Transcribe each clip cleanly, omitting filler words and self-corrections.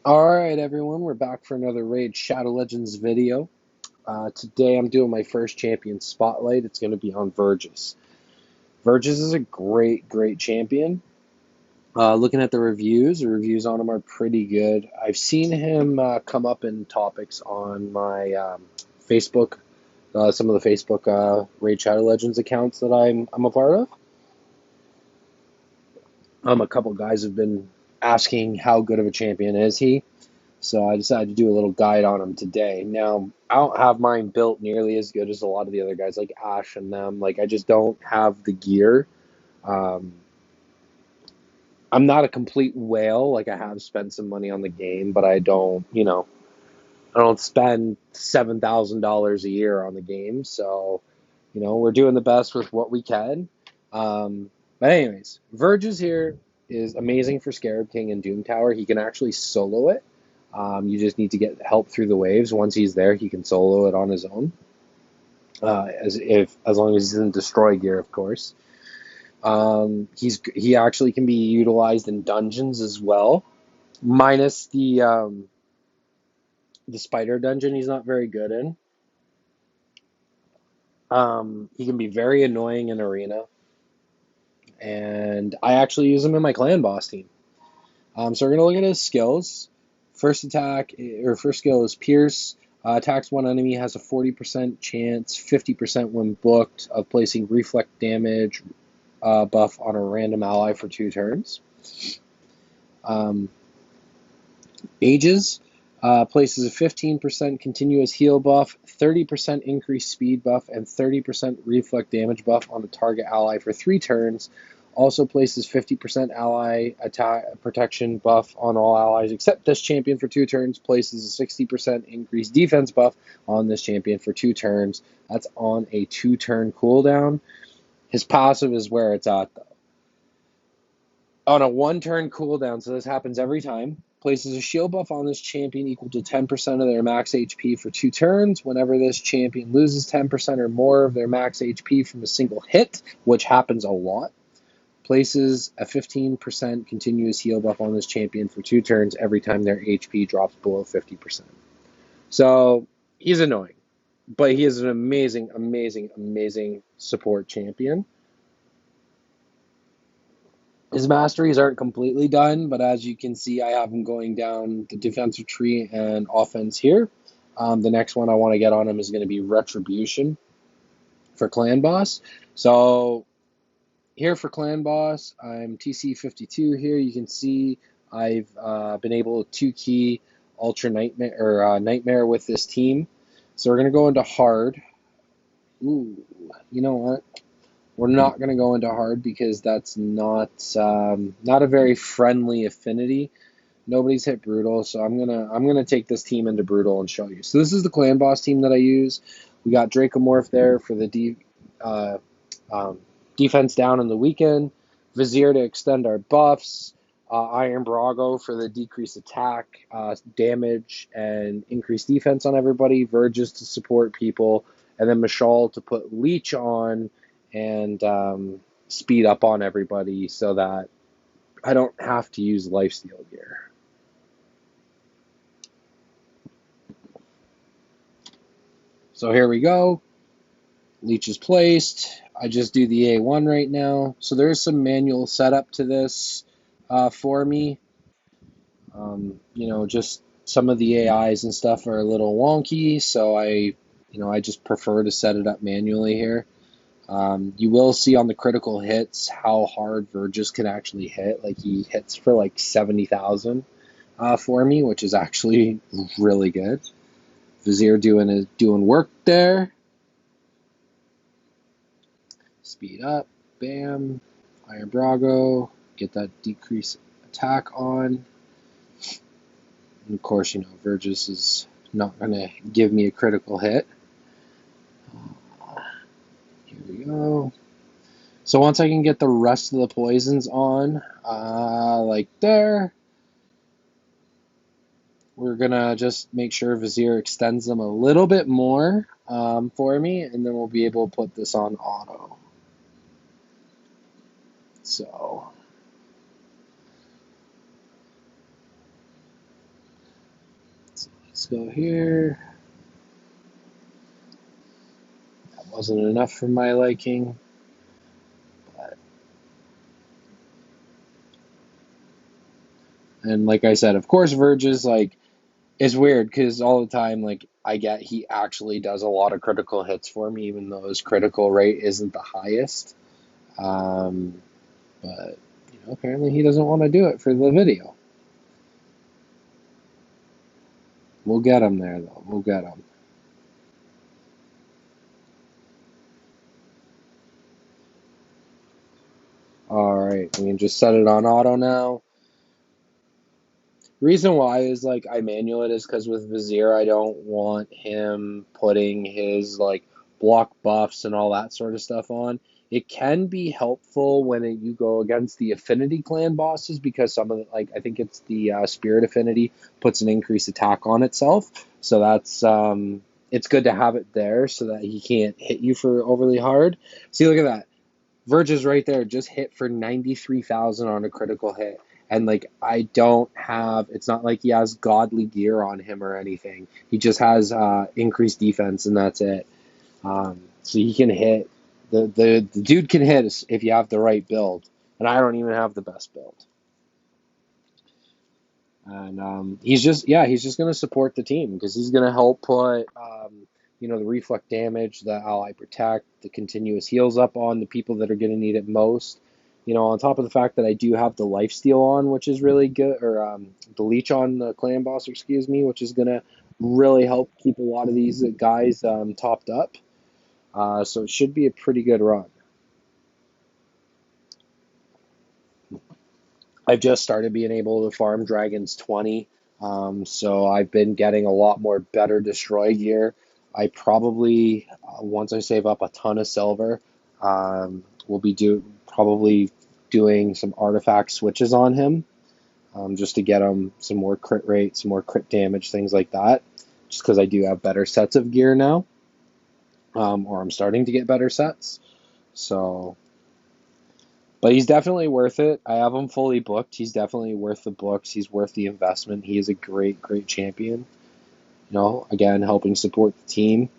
Alright everyone, we're back for another Raid Shadow Legends video. Today I'm doing my first champion spotlight. It's going to be on Vergis. Vergis is a great champion. Looking at the reviews on him are pretty good. I've seen him come up in topics on my Facebook, some of the Facebook Raid Shadow Legends accounts that I'm a part of. A couple guys have been asking how good of a champion is he. So I decided to do a little guide on him today. Now, I don't have mine built nearly as good as a lot of the other guys, like Ash and them. Like, I just don't have the gear. Um, I'm not a complete whale. Like, I have spent some money on the game, but I don't spend $7,000 a year on the game. So, we're doing the best with what we can. But anyways, Verge's here is amazing for Scarab King and Doom Tower. He can actually solo it. You just need to get help through the waves. Once he's there, he can solo it on his own, as long as he's in destroy gear, of course. He actually can be utilized in dungeons as well, minus the spider dungeon. He's not very good in. He can be very annoying in arena, and I actually use him in my clan boss team. So we're gonna look at his skills. First skill is Pierce. Attacks one enemy, has a 40% chance, 50% when booked, of placing reflect damage buff on a random ally for 2 turns. Um, Ages places a 15% continuous heal buff, 30% increased speed buff, and 30% reflect damage buff on the target ally for 3 turns. Also places 50% ally attack protection buff on all allies except this champion for 2 turns. Places a 60% increased defense buff on this champion for 2 turns. That's on a 2-turn cooldown. His passive is where it's at, though. On a 1-turn cooldown, so this happens every time, places a shield buff on this champion equal to 10% of their max HP for 2 turns. Whenever this champion loses 10% or more of their max HP from a single hit, which happens a lot, places a 15% continuous heal buff on this champion for 2 turns every time their HP drops below 50%. So he's annoying, but he is an amazing support champion. His masteries aren't completely done, but as you can see, I have him going down the defensive tree and offense here. The next one I want to get on him is going to be Retribution for Clan Boss. So here for Clan Boss, I'm TC52 here. You can see I've been able to 2-key Ultra Nightmare or Nightmare with this team. So we're going to go into hard. Ooh, you know what? We're not going to go into hard because that's not a very friendly affinity. Nobody's hit brutal, so I'm gonna take this team into brutal and show you. So this is the clan boss team that I use. We got Dracomorph there for the uh, defense down in the weekend, Vizier to extend our buffs, Iron Brago for the decreased attack, damage, and increased defense on everybody, Vergis to support people, and then Mashal to put Leech on and speed up on everybody so that I don't have to use lifesteal gear. So here we go. Leech is placed. I just do the A1 right now. So there's some manual setup to this for me. Just some of the AIs and stuff are a little wonky, so I just prefer to set it up manually here. You will see on the critical hits how hard Vergis can actually hit. Like he hits for like 70,000 for me, which is actually really good. Vizier doing work there. Speed up, bam, Iron Brago, get that decrease attack on. And of course, Vergis is not going to give me a critical hit. Here we go. So once I can get the rest of the poisons on, like there, we're going to just make sure Vizier extends them a little bit more for me, and then we'll be able to put this on auto. So Let's go here. That wasn't enough for my liking. But, and like I said, of course, Vergis, like, it's weird because all the time, like, I get he actually does a lot of critical hits for me, even though his critical rate isn't the highest. Um, but, apparently he doesn't want to do it for the video. We'll get him there, though. We'll get him. All right, we can just set it on auto now. Reason why is like I manual it is because with Vizier I don't want him putting his like block buffs and all that sort of stuff on. It can be helpful when you go against the affinity clan bosses because some of the, like I think it's the spirit affinity puts an increased attack on itself. So that's it's good to have it there so that he can't hit you for overly hard. See, look at that. Verge is right there, just hit for 93,000 on a critical hit. And like I don't have, it's not like he has godly gear on him or anything. He just has increased defense, and that's it. So he can hit. The dude can hit if you have the right build, and I don't even have the best build. And he's just going to support the team because he's going to help put the reflect damage, the ally protect, the continuous heals up on the people that are going to need it most. On top of the fact that I do have the lifesteal on, which is really good, or the leech on the clan boss, excuse me, which is going to really help keep a lot of these guys topped up. So it should be a pretty good run. I've just started being able to farm Dragons 20, so I've been getting a lot more better destroy gear. I probably, once I save up a ton of silver, will be probably doing some artifact switches on him, just to get him some more crit rate, some more crit damage, things like that. Just because I do have better sets of gear now, or I'm starting to get better sets. So but he's definitely worth it. I have him fully booked. He's definitely worth the books. He's worth the investment. He is a great, great champion. Again, helping support the team.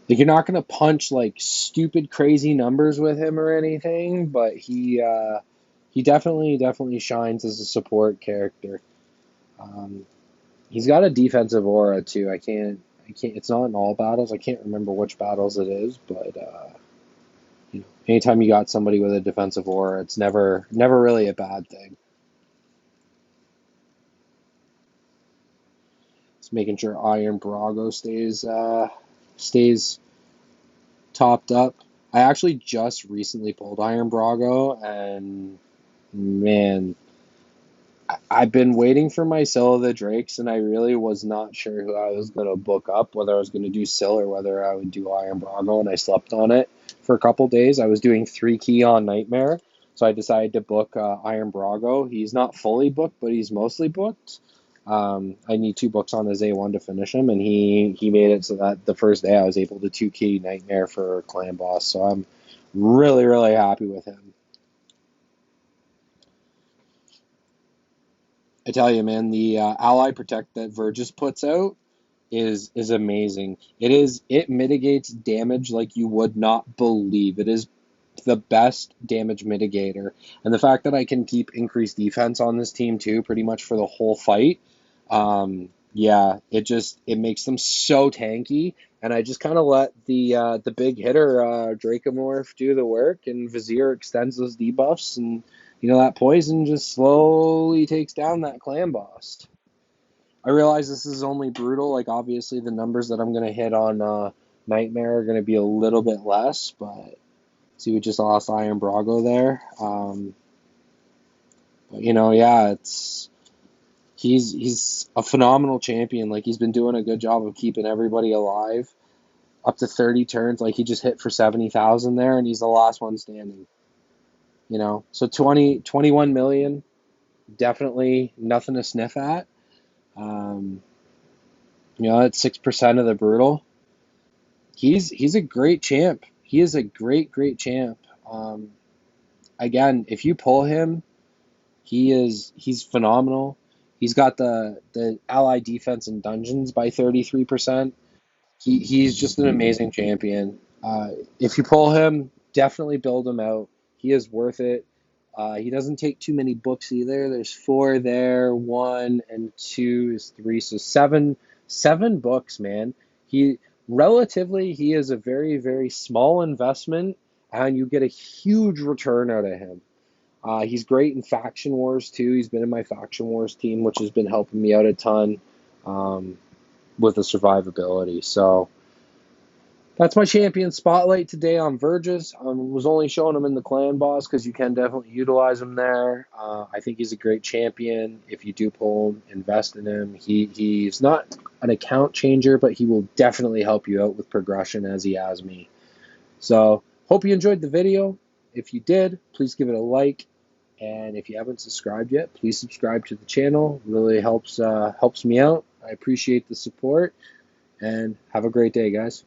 Like you're not going to punch like stupid, crazy numbers with him or anything, but he definitely shines as a support character. Um, he's got a defensive aura too. I can't. It's not in all battles. I can't remember which battles it is, but anytime you got somebody with a defensive aura, it's never really a bad thing. Just making sure Iron Brago stays topped up. I actually just recently pulled Iron Brago, and man, I've been waiting for my Sill of the Drakes, and I really was not sure who I was going to book up, whether I was going to do Sill or whether I would do Iron Brago, and I slept on it for a couple days. I was doing 3 key on Nightmare, so I decided to book Iron Brago. He's not fully booked, but he's mostly booked. I need 2 books on his A1 to finish him, and he made it so that the first day I was able to 2 key Nightmare for Clan Boss, so I'm really, really happy with him. I tell you, man, the Ally Protect that Vergis puts out is amazing. It mitigates damage like you would not believe. It is the best damage mitigator, and the fact that I can keep increased defense on this team too, pretty much for the whole fight. Yeah, it makes them so tanky, and I just kind of let the big hitter Dracomorph do the work, and Vizier extends those debuffs, and that poison just slowly takes down that clan boss. I realize this is only brutal. Like obviously the numbers that I'm gonna hit on Nightmare are gonna be a little bit less, but see we just lost Iron Brago there. But yeah, he's a phenomenal champion. Like he's been doing a good job of keeping everybody alive. Up to 30 turns, like he just hit for 70,000 there, and he's the last one standing. So 21 million, definitely nothing to sniff at. Um, that's 6% of the brutal. He's a great champ. He is a great champ. Um, again, if you pull him, he's phenomenal. He's got the ally defense in dungeons by 33%. He's just an amazing champion. If you pull him, definitely build him out. He is worth it. He doesn't take too many books either. There's four there, one and two is three, so seven books, man. He he is a very very small investment, and you get a huge return out of him. He's great in faction wars too. He's been in my faction wars team, which has been helping me out a ton um, with the survivability. So that's my champion spotlight today on Vergis. Was only showing him in the clan boss because you can definitely utilize him there. I think he's a great champion. If you do pull him, invest in him. He's not an account changer, but he will definitely help you out with progression as he has me. So hope you enjoyed the video. If you did, please give it a like. And if you haven't subscribed yet, please subscribe to the channel. It really helps me out. I appreciate the support. And have a great day, guys.